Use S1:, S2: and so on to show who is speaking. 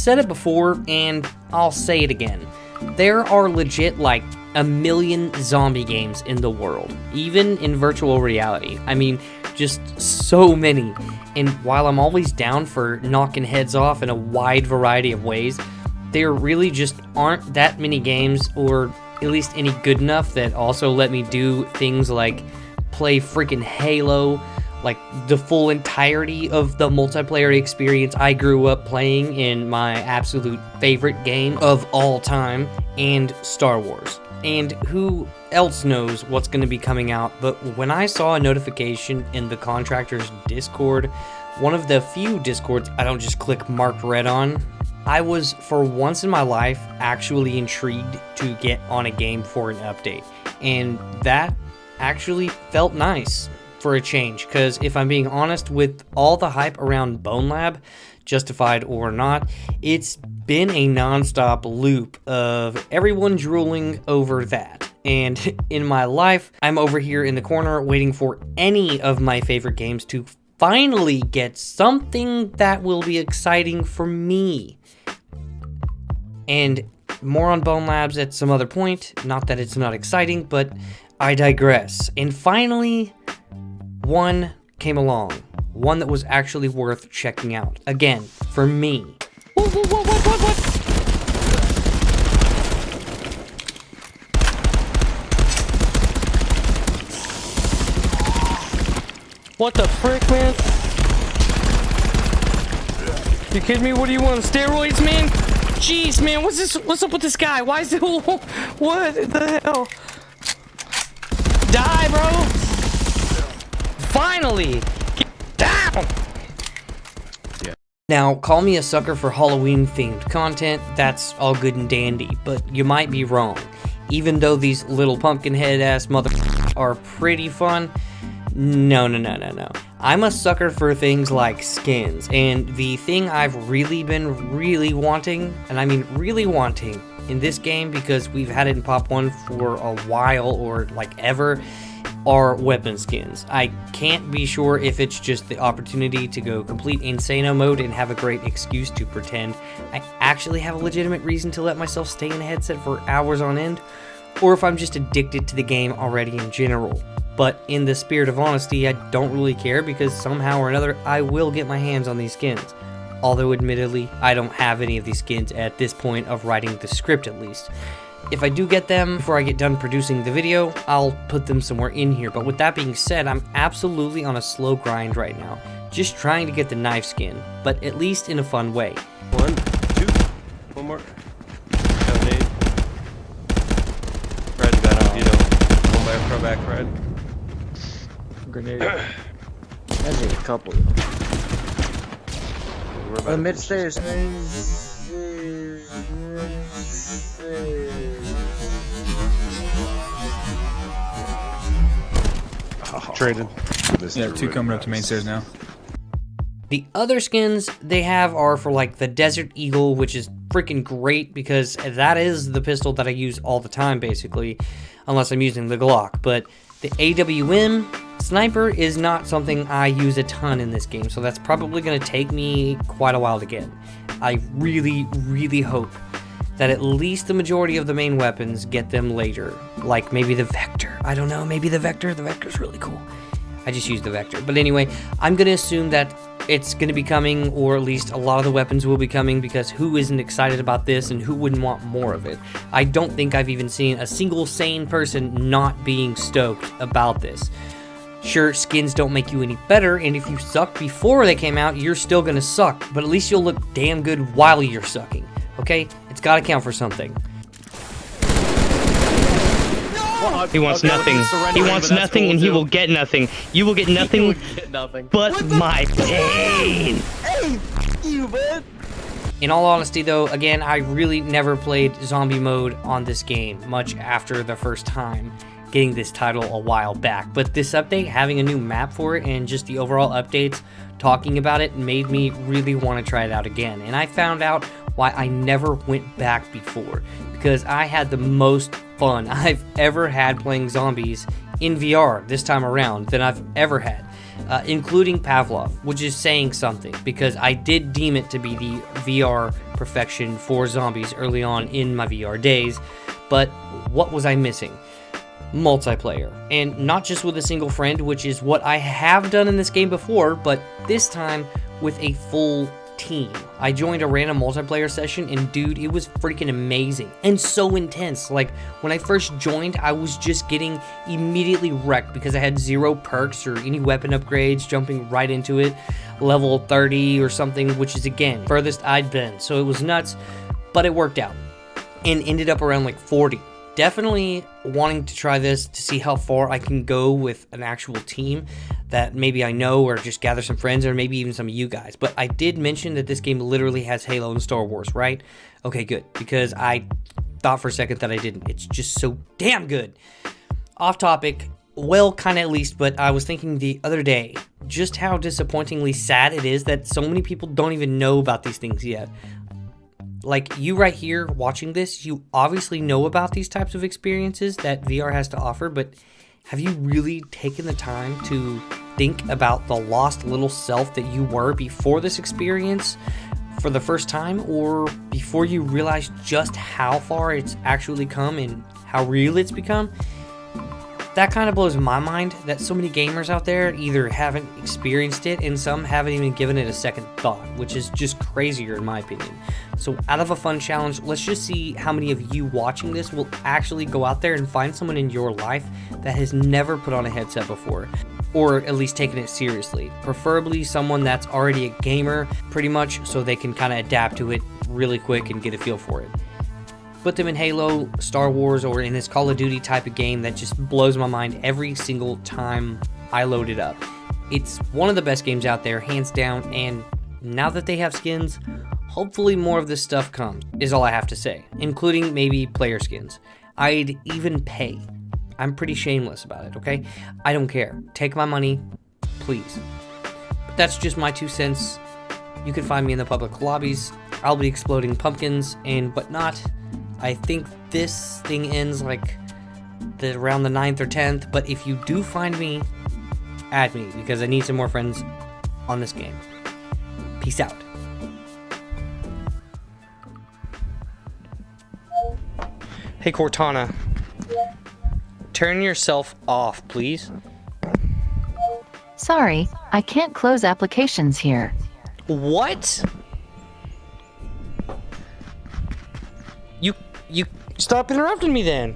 S1: said it before, and I'll say it again. There are legit like a million zombie games in the world, even in virtual reality. I mean, just so many. And while I'm always down for knocking heads off in a wide variety of ways, there really just aren't that many games, or at least any good enough, that also let me do things like play freaking Halo, like the full entirety of the multiplayer experience I grew up playing in my absolute favorite game of all time, and Star Wars. And who else knows what's going to be coming out, but when I saw a notification in the Contractors Discord, one of the few Discords I don't just click marked red on, I was, for once in my life, actually intrigued to get on a game for an update. And that actually felt nice for a change, because if I'm being honest, with all the hype around Bone Lab, justified or not, it's been a non-stop loop of everyone drooling over that. And in my life, I'm over here in the corner waiting for any of my favorite games to finally get something that will be exciting for me. And more on Bone Labs at some other point. Not that it's not exciting, but I digress. And finally, one came along. One that was actually worth checking out. Again, for me. What?
S2: What the frick, man? You kidding me? What do you want? Steroids, man? Jeez, man, what's this? What's up with this guy? Why is it? What the hell? Die, bro! Finally! Get down!
S1: Yeah. Now, call me a sucker for Halloween-themed content. That's all good and dandy, but you might be wrong. Even though these little pumpkin-head-ass motherfuckers are pretty fun, no. I'm a sucker for things like skins, and the thing I've really been wanting, and I mean really wanting, in this game, because we've had it in Pop 1 for a while, or like ever, are weapon skins. I can't be sure if it's just the opportunity to go complete insano mode and have a great excuse to pretend I actually have a legitimate reason to let myself stay in a headset for hours on end, or if I'm just addicted to the game already in general. But in the spirit of honesty, I don't really care, because somehow or another I will get my hands on these skins. Although admittedly, I don't have any of these skins at this point of writing the script, at least. If I do get them before I get done producing the video, I'll put them somewhere in here. But with that being said, I'm absolutely on a slow grind right now, just trying to get the knife skin, but at least in a fun way.
S2: 1, 2, one more. Nade. Red's got a veto. One by pro back red.
S3: Grenade. That's a couple. The mid stairs.
S4: Traded.
S5: Yeah, two coming up to main stairs now.
S1: The other skins they have are for like the Desert Eagle, which is freaking great because that is the pistol that I use all the time basically, unless I'm using the Glock. But the AWM sniper is not something I use a ton in this game, so that's probably going to take me quite a while to get. I really hope that at least the majority of the main weapons get them later. Like maybe the Vector. I don't know, maybe the Vector. The Vector's really cool. I just used the Vector. But anyway, I'm going to assume that it's going to be coming, or at least a lot of the weapons will be coming, because who isn't excited about this and who wouldn't want more of it? I don't think I've even seen a single sane person not being stoked about this. Sure, skins don't make you any better, and if you sucked before they came out, you're still going to suck, but at least you'll look damn good while you're sucking. Okay? It's gotta count for something.
S2: He wants nothing. He wants nothing, and he will get nothing. You will get nothing, but my pain.
S3: Hey, you, man.
S1: In all honesty though, again, I really never played zombie mode on this game, much after the first time getting this title a while back. But this update, having a new map for it, and just the overall updates talking about it, made me really want to try it out again. And I found out why I never went back before, because I had the most fun I've ever had playing zombies in VR this time around than I've ever had. including Pavlov, which is saying something because I did deem it to be the VR perfection for zombies early on in my VR days. But what was I missing? Multiplayer, and not just with a single friend, which is what I have done in this game before, but this time with a full team. I joined a random multiplayer session, and dude, it was freaking amazing and so intense. Like, when I first joined, I was just getting immediately wrecked because I had 0 perks or any weapon upgrades, jumping right into it, level 30 or something, which is, again, furthest I'd been, so it was nuts, but it worked out, and ended up around like 40. Definitely wanting to try this to see how far I can go with an actual team that maybe I know, or just gather some friends, or maybe even some of you guys. But I did mention that this game literally has Halo and Star Wars, right? Okay, good, because I thought for a second that I didn't. It's just so damn good. Off topic, well, kind of at least, but I was thinking the other day just how disappointingly sad it is that so many people don't even know about these things yet. Like, you right here watching this, you obviously know about these types of experiences that VR has to offer, but have you really taken the time to think about the lost little self that you were before this experience for the first time, or before you realized just how far it's actually come and how real it's become? That kind of blows my mind that so many gamers out there either haven't experienced it, and some haven't even given it a second thought, which is just crazier in my opinion. So out of a fun challenge, let's just see how many of you watching this will actually go out there and find someone in your life that has never put on a headset before, or at least taken it seriously. Preferably someone that's already a gamer, pretty much, so they can kind of adapt to it really quick and get a feel for it. Put them in Halo, Star Wars, or in this Call of Duty type of game that just blows my mind every single time I load it up. It's one of the best games out there, hands down, and now that they have skins, hopefully more of this stuff comes, is all I have to say, including maybe player skins. I'd even pay. I'm pretty shameless about it, okay? I don't care. Take my money, please. But that's just my 2 cents. You can find me in the public lobbies. I'll be exploding pumpkins and whatnot. I think this thing ends like around the 9th or 10th, but if you do find me, add me, because I need some more friends on this game. Peace out. Hey Cortana, turn yourself off, please.
S6: Sorry, I can't close applications here.
S1: What? You stop interrupting me then.